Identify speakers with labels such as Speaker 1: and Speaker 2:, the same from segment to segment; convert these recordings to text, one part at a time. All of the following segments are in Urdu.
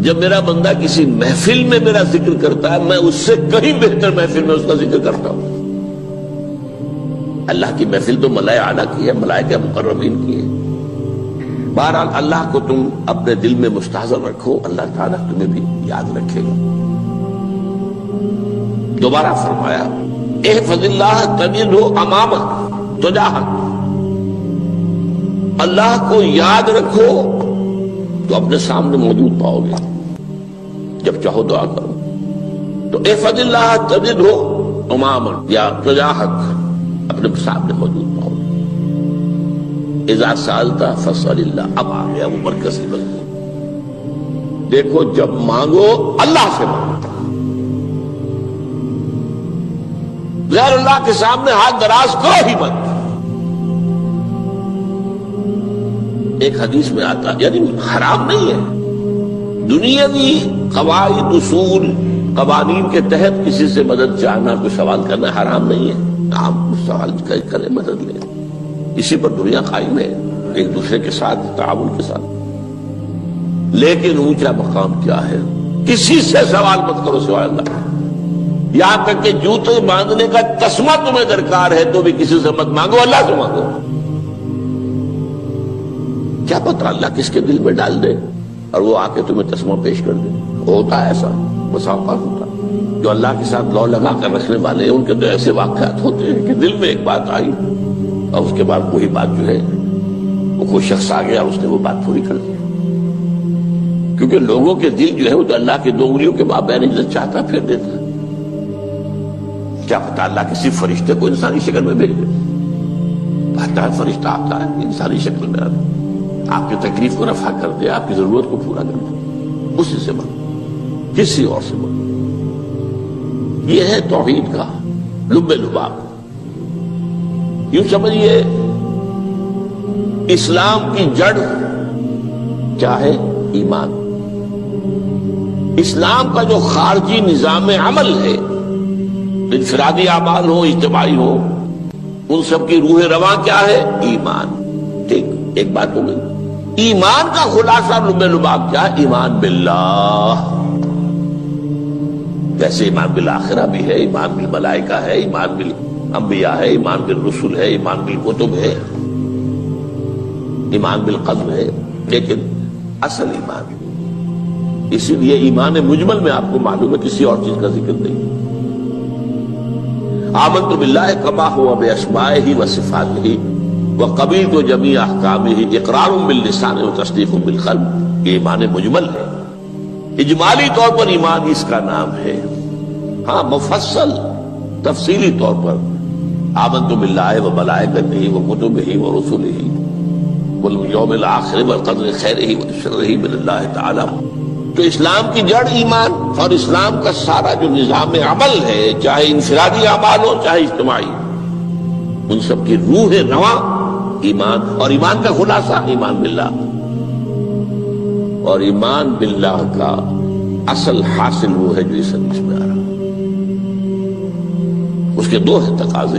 Speaker 1: جب میرا بندہ کسی محفل میں میرا ذکر کرتا ہے میں اس سے کہیں بہتر محفل میں اس کا ذکر کرتا ہوں۔ اللہ کی محفل تو ملائے اعلیٰ کی ہے، ملائکہ مقربین کی ہے۔ بہرحال اللہ کو تم اپنے دل میں مستحضر رکھو، اللہ تعالیٰ تمہیں بھی یاد رکھے گا۔ دوبارہ فرمایا احفظ اللہ تجدہ امامک تجاہک، اللہ کو یاد رکھو تو اپنے سامنے موجود پاؤ گے، جب چاہو دعا کرو تو احفظ اللہ تجدہ امامک یا تجاہک، اپنے سامنے موجود پاؤ گے۔ اذا سألت فاسأل اللہ، اب آ گیا وہ مرکزی مضمون۔ دیکھو جب مانگو اللہ سے مانگو، غیر اللہ کے سامنے ہاتھ دراز کرو ہی مت۔ ایک حدیث میں آتا یعنی حرام نہیں ہے، دنیاوی قواعد اصول قوانین کے تحت کسی سے مدد چاہنا، کوئی سوال کرنا حرام نہیں ہے۔ آپ سوال کریں، مدد لیں، اسی پر دنیا قائم ہے، ایک دوسرے کے ساتھ تعاون کے ساتھ۔ لیکن اونچا مقام کیا ہے؟ کسی سے سوال مت کرو سوائے اللہ، یہاں تک کہ جوتے باندھنے کا تسمہ تمہیں درکار ہے تو بھی کسی سے مت مانگو، اللہ سے مانگو۔ کیا پتہ اللہ کس کے دل میں ڈال دے اور وہ آ کے تمہیں تسمہ پیش کر دے۔ ہوتا ہے ایسا، بسا اوقات ہوتا ہے۔ جو اللہ کے ساتھ لو لگا کر رکھنے والے ہیں ان کے تو ایسے واقعات ہوتے ہیں کہ دل میں ایک بات آئی اور اس کے بعد وہی بات جو ہے وہ کوئی شخص آ گیا اور اس نے وہ بات پوری کر دی۔ کیونکہ لوگوں کے دل جو ہے وہ تو اللہ کے دو انگلیوں کے مابین عزت چاہتا پھر دیتا ہے۔ کیا پتہ اللہ کسی فرشتے کو انسانی شکل میں بھیج دے، آتا ہے فرشتہ، آتا ہے انسانی شکل میں آتا ہے، آپ کی تکلیف کو رفع کر دے، آپ کی ضرورت کو پورا کر دے، اسی سے مانگو، کسی اور سے مانگو۔ یہ ہے توحید کا لب لباب۔ یوں سمجھیے اسلام کی جڑ کیا ہے؟ ایمان۔ اسلام کا جو خارجی نظام عمل ہے، انفرادی اعمال ہو اجتماعی ہو، ان سب کی روح رواں کیا ہے؟ ایمان۔ ٹھیک، ایک بات ہو گئی۔ ایمان کا خلاصہ لب لباب کیا ہے؟ ایمان باللہ۔ جیسے ایمان بالآخرہ بھی ہے، ایمان بالملائکہ ہے، ایمان بالانبیاء ہے، ایمان بالرسل ہے، ایمان بالکتب ہے، ایمان بالقلب ہے، لیکن اصل ایمان، اسی لیے ایمان مجمل میں آپ کو معلوم ہے کسی اور چیز کا ذکر نہیں۔ آمنت باللہ کما ہوا باسمائہ وصفاتہ وقبلت جمیع احکامہ اقرار باللسان وتصدیق بالقلب، یہ ایمان مجمل ہے۔ اجمالی طور پر ایمان اس کا نام ہے، ہاں مفصل تفصیلی طور پر آمنت باللہ وملائکتہ وکتبہ ورسلہ والیوم الآخر والقدر خیرہ وشرہ من اللہ تعالی۔ تو اسلام کی جڑ ایمان، اور اسلام کا سارا جو نظام عمل ہے، چاہے انفرادی اعمال ہو چاہے اجتماعی، ان سب کی روح رواں ایمان، اور ایمان کا خلاصہ ایمان باللہ۔ اور ایمان باللہ کا اصل حاصل وہ ہے جو اس حدیث میں آ رہا، اس کے دو ہیں تقاضے،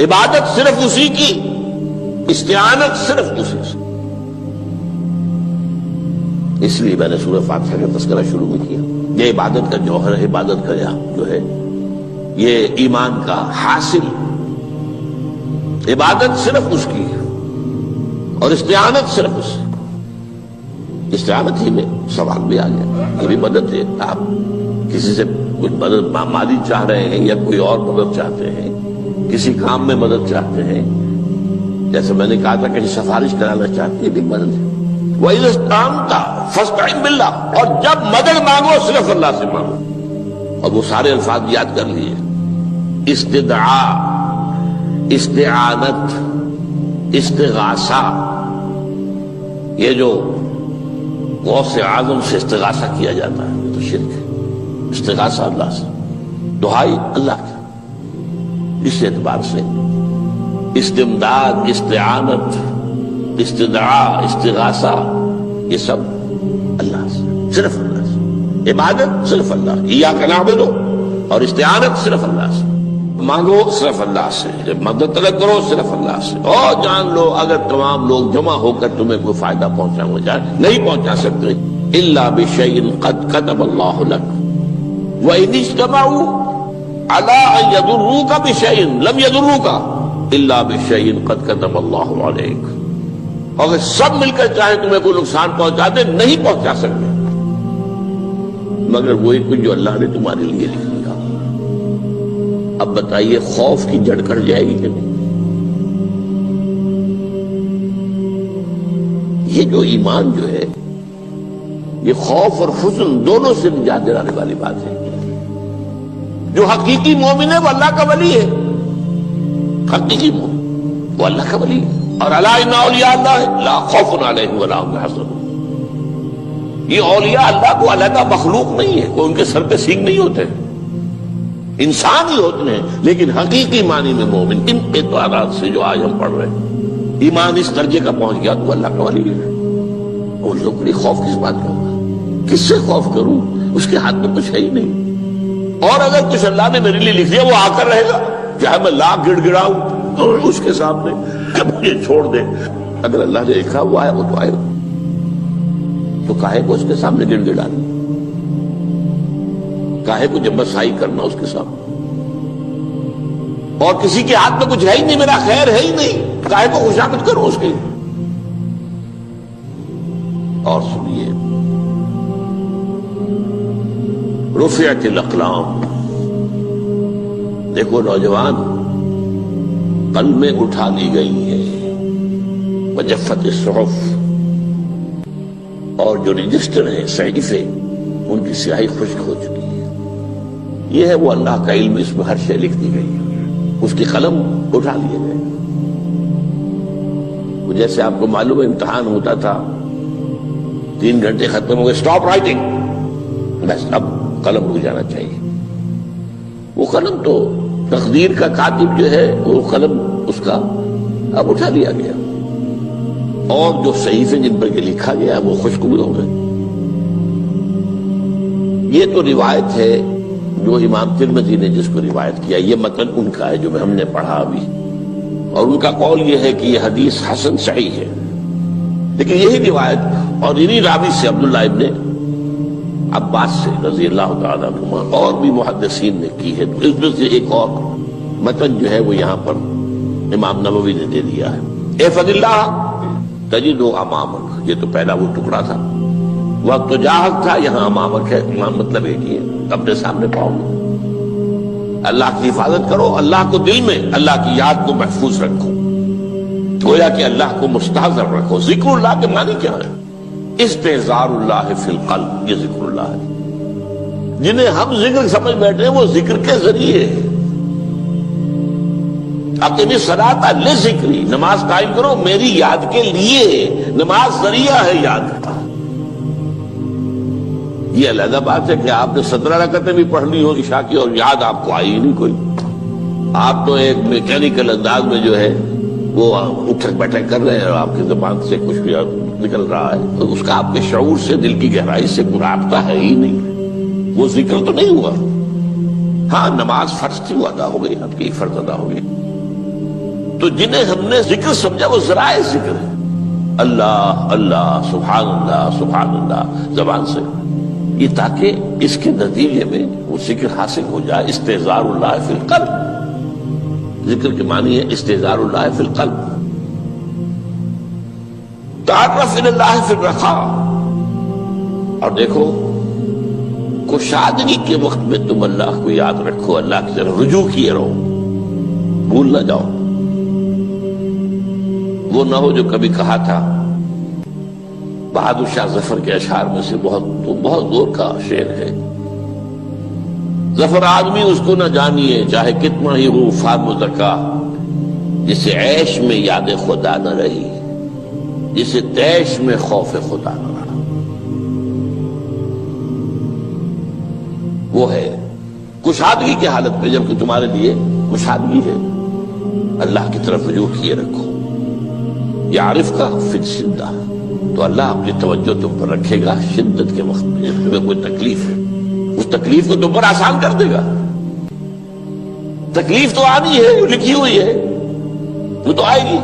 Speaker 1: عبادت صرف اسی کی، استعانت صرف اسی سے۔ اس لیے میں نے سورہ فاتحہ کا تذکرہ شروع میں کیا، یہ عبادت کا جوہر ہے، عبادت کا جو ہے یہ ایمان کا حاصل، عبادت صرف اس کی ہے اور استعانت صرف اس سے۔ استعانت ہی میں سوال بھی آ گیا، یہ بھی مدد ہے۔ آپ کسی سے کچھ مدد مالی چاہ رہے ہیں یا کوئی اور مدد چاہتے ہیں، کسی کام میں مدد چاہتے ہیں، جیسے میں نے کہا تھا کہ سفارش کرانا چاہتے ہیں، یہ بھی مدد ہے۔ وَإِذَا اسْتَعَنْتَ فَاسْتَعِنْ بِاللَّهِ، اور جب مدد مانگو صرف اللہ سے مانگو۔ اور وہ سارے الفاظ یاد کر لیے، استدعاء، استعانت، استغاثہ، یہ جو غوث اعظم سے استغاثہ کیا جاتا ہے تو شرک ہے۔ استغاثہ اللہ سے، دعائی اللہ کی، اس اعتبار سے استمداد، استعانت، استدعاء، استغاثہ، یہ سب اللہ سے، صرف اللہ سے۔ عبادت صرف اللہ، ایاک نعبد، اور استعانت صرف اللہ سے، مانگو صرف اللہ سے، جب مدد طلب کرو صرف اللہ سے۔ اور جان لو اگر تمام لوگ جمع ہو کر تمہیں کوئی فائدہ پہنچانا چاہے نہیں پہنچا سکتے، الا بشیء قد کتب اللہ لک وان اجتمعوا علی ان یضروک بشیء لم یضروک الا بشیء قد کتب اللہ علیک. اگر سب مل کر چاہیں تمہیں کوئی نقصان پہنچا دے نہیں پہنچا سکتے مگر وہی کچھ جو اللہ نے تمہارے لیے لکھ دیا. اب بتائیے خوف کی جڑ کٹ جائے گی کہ نہیں؟ یہ جو ایمان جو ہے یہ خوف اور حزن دونوں سے نجات دلانے والی بات ہے. جو حقیقی مومن ہے وہ اللہ کا ولی ہے. حقیقی مومن وہ اللہ کا ولی ہے. اور الا ان اولیاء اللہ لا خوف علیہم ولا هم يحزنون. یہ اولیاء اللہ کو علیحدہ مخلوق نہیں ہے, کوئی ان کے سر پہ سینگ نہیں ہوتے, انسان ہی ہوتے ہیں, لیکن حقیقی معنی میں مومن. ان اعتبارات سے جو آج ہم پڑھ رہے ہیں ایمان اس درجے کا پہنچ گیا تو اللہ کا ولی ہے. اور لوگ کے لیے خوف کس بات کا ہوگا؟ کس سے خوف کروں؟ اس کے ہاتھ میں کچھ ہے ہی نہیں. اور اگر کچھ اللہ نے میرے لیے لکھ دیا وہ آ کر رہے گا, چاہے میں لاکھ گڑ گڑاؤں اس کے سامنے کہ مجھے چھوڑ دے. اگر اللہ نے لکھا وہ آئے وہ تو آئے, تو کاہے کو اس کے سامنے گڑ گڑانا, کاہے کو جبرسائی کرنا اس کے سامنے. اور کسی کے ہاتھ میں کچھ ہے ہی نہیں, میرا خیر ہے ہی نہیں, کاہے کو خوشامد کروں اس کی. اور سنیے رفعت الاقلام. دیکھو نوجوان, قلمیں اٹھا لی گئی ہیں, وجفت الصحف, اور جو رجسٹر ہیں صحیفے ان کی سیاہی خشک ہو چکی ہے. یہ ہے وہ اللہ کا علم, اس میں ہر شے لکھ دی گئی ہے. اس کی قلم اٹھا لیے گئے. جیسے آپ کو معلوم ہے امتحان ہوتا تھا, 3 گھنٹے ختم ہو گئے, اسٹاپ رائٹنگ, بس اب قلم رک جانا چاہیے. وہ قلم تو تقدیر کا کاتب جو ہے وہ قلم اس کا اب اٹھا لیا گیا, اور جو صحیفے جن پر یہ لکھا گیا وہ خشک ہوئے ہو گئے. یہ تو روایت ہے جو امام ترمذی نے جس کو روایت کیا, یہ متن ان کا ہے جو ہم نے پڑھا ابھی, اور ان کا قول یہ ہے کہ یہ حدیث حسن صحیح ہے. لیکن یہی روایت اور انہی راوی سے عبداللہ ابن عباس سے رضی اللہ تعالیٰ عنہما اور بھی محدثین نے کی ہے. تو اس میں سے ایک اور متن جو ہے وہ یہاں پر امام نووی نے دے دیا ہے. احفظ اللہ تجد امامک, یہ تو پہلا وہ ٹکڑا تھا. وقت تو جاہک تھا, یہاں امامک ہے, امام مطلب ایک ہی ہے, اپنے سامنے پاؤ گے. اللہ کی حفاظت کرو, اللہ کو دل میں, اللہ کی یاد کو محفوظ رکھو, گویا کہ اللہ کو مستحضر رکھو. ذکر اللہ کے معنی کیا ہے؟ استحضار اللہ فی القلب, یہ ذکر اللہ ہے. جنہیں ہم ذکر سمجھ بیٹھے ہیں وہ ذکر کے ذریعے اقیم الصلاۃ لذکری, نماز قائم کرو میری یاد کے لیے. نماز ذریعہ ہے یاد کا. یہ علیحدہ بات ہے کہ آپ نے 17 رکعتیں بھی پڑھ لی ہو عشاء کی اور یاد آپ کو آئی ہی نہیں کوئی. آپ تو ایک میکینیکل انداز میں جو ہے وہ اٹھک بیٹھک کر رہے ہیں اور آپ کی زبان سے کچھ بھی نکل رہا ہے, تو اس کا آپ کے شعور سے, دل کی گہرائی سے کوئی رابطہ ہے ہی نہیں. وہ ذکر تو نہیں ہوا. ہاں نماز فرض تھی وہ ادا ہو گئی, آپ کی فرض ادا ہو گئی. تو جنہیں ہم نے ذکر سمجھا وہ ذرائع ذکر ہے. اللہ اللہ, سبحان اللہ سبحان اللہ زبان سے, یہ تاکہ اس کے نتیجے میں وہ ذکر حاصل ہو جائے. استحضار اللہ فی القلب, ذکر کے معنی ہے استحضار اللہ فی القلب. تعرف الی اللہ فی الرخاء, اور دیکھو کشادگی کے وقت میں تم اللہ کو یاد رکھو, اللہ کی طرف رجوع کیے رہو, بھول نہ جاؤ. وہ نہ ہو جو کبھی کہا تھا بہادر شاہ ظفر کے اشعار میں سے, بہت زور کا شعر ہے. ظفر آدمی اس کو نہ جانیے چاہے کتنا ہی ہو فام و ذکا, جسے عیش میں یاد خدا نہ رہی, جسے تیش میں خوف خدا نہ رہا. وہ ہے کشادگی کی حالت میں, جبکہ تمہارے لیے کشادگی ہے. اللہ کی طرف رجوع کیے رکھو. یعرف کا فی الشدہ, تو اللہ اپنی توجہ تم پر رکھے گا شدت کے وقت میں, جب تمہیں کوئی تکلیف ہے اس تکلیف کو تم پر آسان کر دے گا. تکلیف تو آنی ہے, جو لکھی ہوئی ہے وہ تو آئے گی,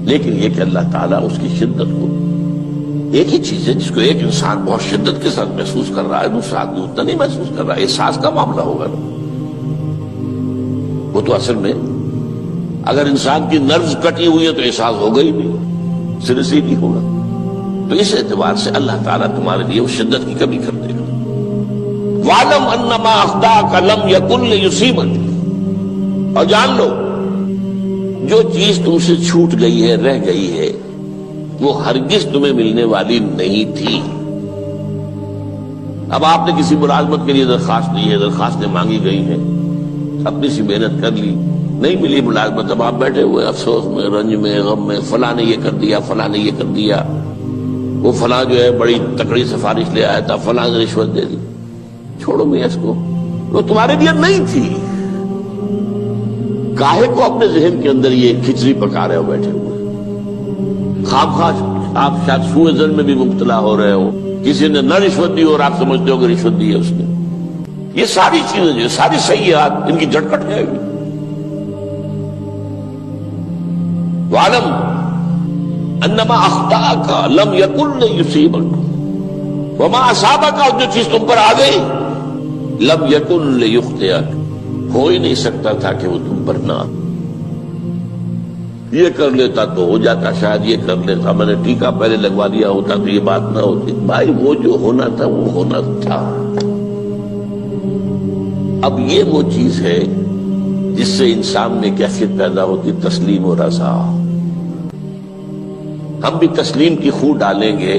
Speaker 1: لیکن یہ کہ اللہ تعالیٰ اس کی شدت کو ایک ہی چیز ہے جس کو ایک انسان بہت شدت کے ساتھ محسوس کر رہا ہے، دوسرا آدمی اتنا نہیں محسوس کر رہا ہے، احساس کا معاملہ ہوگا نا۔ وہ تو اصل میں اگر انسان کی نرز کٹی ہوئی ہے تو احساس ہوگا ہی نہیں، سرے سے ہی نہیں ہوگا۔ تو اس اعتبار سے اللہ تعالیٰ تمہارے لیے وہ شدت کی کمی کر دے گا۔ وَاعْلَمْ أَنَّمَا أَخْطَأَكَ لَمْ يَكُنْ لِيُصِيبَكَ، اور جان لو جو چیز تم سے چھوٹ گئی ہے، رہ گئی ہے، وہ ہرگز تمہیں ملنے والی نہیں تھی۔ اب آپ نے کسی ملازمت کے لیے درخواست دی ہے، درخواستیں مانگی گئی ہیں، اپنی سی محنت کر لی، نہیں ملی ملازمت، اب آپ بیٹھے ہوئے افسوس میں، رنج میں، غم میں، فلاں نے یہ کر دیا، فلاں نے یہ کر دیا، وہ فلاں جو ہے بڑی تکڑی سفارش لے آیا تھا، فلاں نے رشوت دے دی۔ چھوڑو میں اس کو، وہ تمہارے لیے نہیں تھی۔ کاہے کو اپنے ذہن کے اندر یہ کھچڑی پکا رہے ہو بیٹھے ہوئے؟ خواہ آپ شاید سوء ظن میں بھی مبتلا ہو رہے ہو، کسی نے نہ رشوت دی اور آپ سمجھتے ہو کہ رشوت دی ہے اس نے۔ یہ ساری چیزیں جو ساری سیئات، ان کی جڑ کٹ جائے گی۔ وَاعْلَمْ أَنَّمَا أَخْطَأَكَ لَمْ يَكُنْ لِيُصِيبَكَ وَمَا أَصَابَكَ، اور جو چیز تم پر آ گئی، لَمْ يَكُنْ لِيُخْطِئَكَ، ہو ہی نہیں سکتا تھا کہ وہ تم پر نہ۔ یہ کر لیتا تو ہو جاتا، شاید یہ کر لیتا، میں نے ٹیکا پہلے لگوا دیا ہوتا تو یہ بات نہ ہوتی۔ بھائی وہ جو ہونا تھا وہ ہونا تھا۔ اب یہ وہ چیز ہے جس سے انسان میں کیفیت پیدا ہوتی، تسلیم و رضا۔ ہم بھی تسلیم کی خو ڈالیں گے،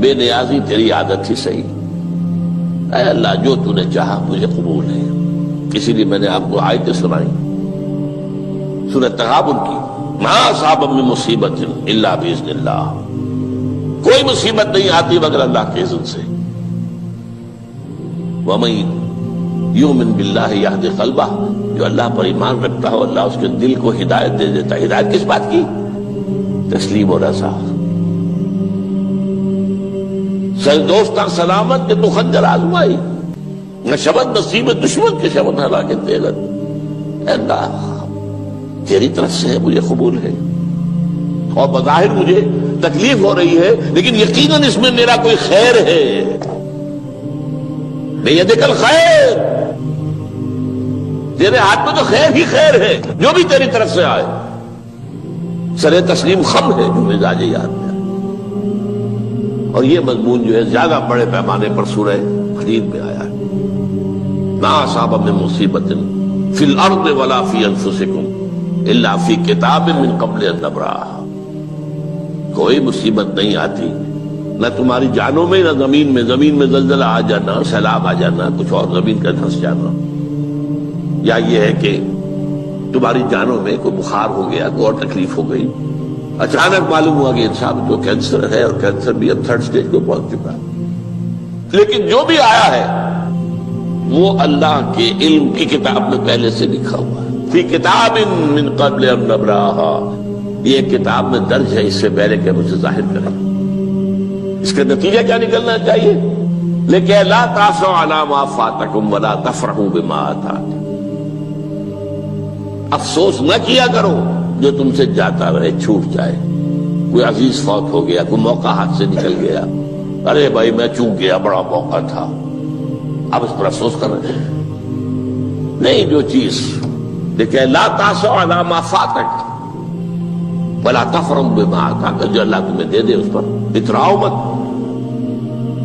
Speaker 1: بے نیازی تیری عادت ہی صحیح، اے اللہ جو تو نے چاہا مجھے قبول ہے۔ اسی لیے میں نے آپ کو آیتیں سنائی سورہ تغابن کی، ما اصاب من مصیبت الا باذن اللہ، کوئی مصیبت نہیں آتی مگر اللہ کے اذن سے۔ وَمَن یؤمن باللہ یہد قلبہ، جو اللہ پر ایمان رکھتا ہو اللہ اس کے دل کو ہدایت دے دیتا ہے۔ ہدایت کس بات کی؟ تسلیم و رضا۔ سر دوستاں سلامت کے تو خنجر آزمائی، نہ شبد نصیب دشمن کے شبد ہلا کے تیغت، اے اللہ تیری طرف سے ہے، مجھے قبول ہے، اور بظاہر مجھے تکلیف ہو رہی ہے لیکن یقیناً اس میں میرا کوئی خیر ہے۔ بیدک الخیر، تیرے ہاتھ میں تو خیر ہی خیر ہے، جو بھی تیری طرف سے آئے۔ سر تسلیم خم ہے جو مزاج یاد میں آئے۔ اور یہ مضمون جو ہے زیادہ بڑے پیمانے پر سورہ حدید میں آیا ہے۔ ما اصاب من مصیبت فی الارض ولا فی انفسکم الا فی کتاب من قبل ان نبرأہا، کوئی مصیبت نہیں آتی نہ تمہاری جانوں میں نہ زمین میں زلزلہ آ جانا، سیلاب آ جانا، کچھ اور زمین کا دھنس جانا، یا یہ ہے کہ تمہاری جانوں میں کوئی بخار ہو گیا، کوئی اور تکلیف ہو گئی، اچانک معلوم ہوا کہ انسان کو کینسر ہے اور کینسر بھی اب 3rd سٹیج کو پہنچ چکا ہے۔ لیکن جو بھی آیا ہے وہ اللہ کے علم کی کتاب میں پہلے سے لکھا ہوا ہے، فی کتاب من قبل ان نبرأہا، یہ کتاب میں درج ہے اس سے پہلے کہ ہم اسے ظاہر کریں۔ اس کا نتیجہ کیا نکلنا چاہیے؟ لیکن لا تأسوا علی ما فاتکم ولا تفرحوا بما آتاکم، افسوس نہ کیا کرو جو تم سے جاتا رہے، چھوٹ جائے، کوئی عزیز فوت ہو گیا، کوئی موقع ہاتھ سے نکل گیا، ارے بھائی میں چوک گیا، بڑا موقع تھا، اب اس پر افسوس کر رہے ہیں۔ نہیں، جو چیز لیکن لا تأسوا علی ما فاتک ولا تفرحوا بما آتاک، جو اللہ تمہیں دے دے اس پر اتراؤ مت۔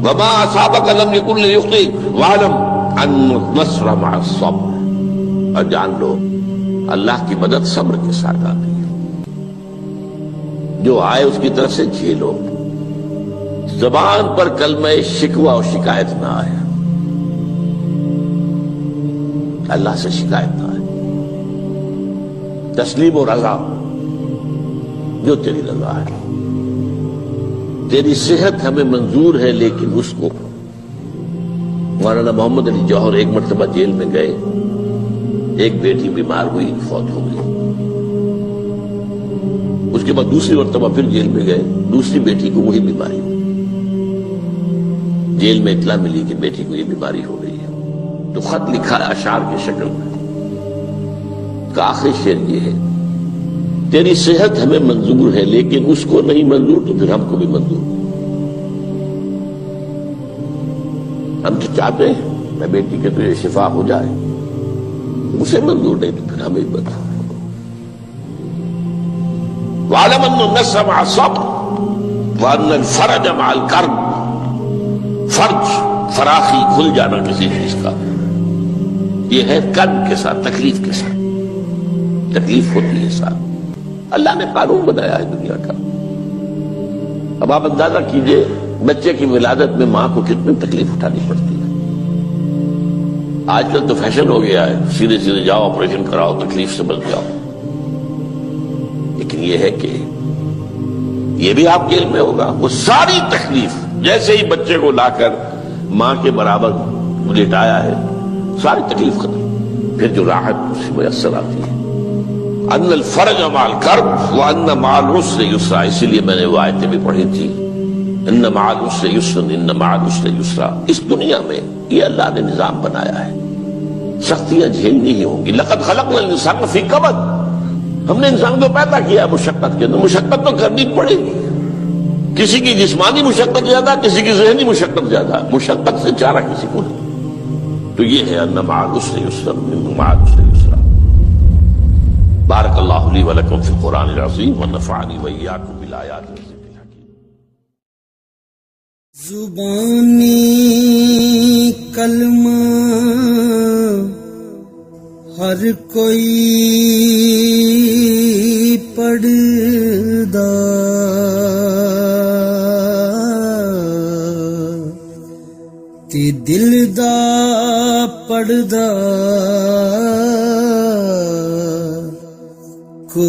Speaker 1: وما اصابک لم یکن لیخطئک واعلم ان النصر مع الصبر، اور جان لو اللہ کی مدد صبر کے ساتھ آتی ہے، جو آئے اس کی طرف سے جھیلو، زبان پر کلمہ شکوہ اور شکایت نہ آئے، اللہ سے شکایت نہ آئے، تسلیم و رضا، جو تیری رضا ہے۔ تیری صحت ہمیں منظور ہے لیکن اس کو، مولانا محمد علی جوہر ایک مرتبہ جیل میں گئے، ایک بیٹی بیمار ہوئی، فوت ہو گئی، اس کے بعد دوسری مرتبہ پھر جیل میں گئے، دوسری بیٹی کو وہی بیماری ہوئی، جیل میں اطلاع ملی کہ بیٹی کو یہ بیماری ہو گئی ہے، تو خط لکھا اشعار کی شکل میں، کا آخری شعر یہ ہے، تیری صحت ہمیں منظور ہے لیکن اس کو نہیں منظور تو پھر ہم کو بھی منظور۔ ہم تو چاہتے ہیں میں بیٹی کے تجھے شفا ہو جائے، اسے منظور نہیں تو پھر ہمیں ہی بتا۔ وَاعْلَمْ أَنَّ النَّصْرَ مَعَ الصَّبْرِ وَأَنَّ الْفَرَجَ مَعَ الْكَرْبِ، فرج فراخی کھل جانا کسی چیز کا یہ ہے کرب کے ساتھ، تکلیف کے ساتھ، تکلیف ہوتی ہے ساتھ۔ اللہ نے قانون بنایا ہے دنیا کا۔ اب آپ اندازہ کیجئے بچے کی ولادت میں ماں کو کتنی تکلیف اٹھانی پڑتی ہے۔ آج کل تو فیشن ہو گیا ہے، سیدھے سیدھے جاؤ آپریشن کراؤ تکلیف سے بچ جاؤ، لیکن یہ ہے کہ یہ بھی آپ کے علم میں ہوگا وہ ساری تکلیف جیسے ہی بچے کو لا کر ماں کے برابر لٹایا ہے ساری تکلیف ختم، پھر جو راحت اسے میسر آتی ہے۔ ان الفرج مع الکرب وان مع العسر یسرا، اسی لیے میں نے وہ آیتیں بھی پڑھی تھی، ان مع العسر یسرا ان مع العسر یسرا۔ اس دنیا میں یہ اللہ نے نظام بنایا ہے، سختیاں جھیلنی ہی ہوں گی۔ لقد خلقنا الانسان فی کبد، ہم نے انسان کو پیدا کیا مشقت کے اندر، مشقت تو کرنی پڑے گی۔ کسی کی جسمانی مشقت زیادہ، کسی کی ذہنی مشقت زیادہ، مشقت سے چارہ کسی کو نہیں۔ تو یہ ہے ان مع العسر یسرا ان مع العسر یسرا۔ بارک اللہ لی ولکم فی القرآن العظیم ونفعنی وإیاکم بالآیات والذکر الحکیم۔
Speaker 2: زبانی کلمہ ہر کوئی پڑھدا، تے دل دا پڑھدا کو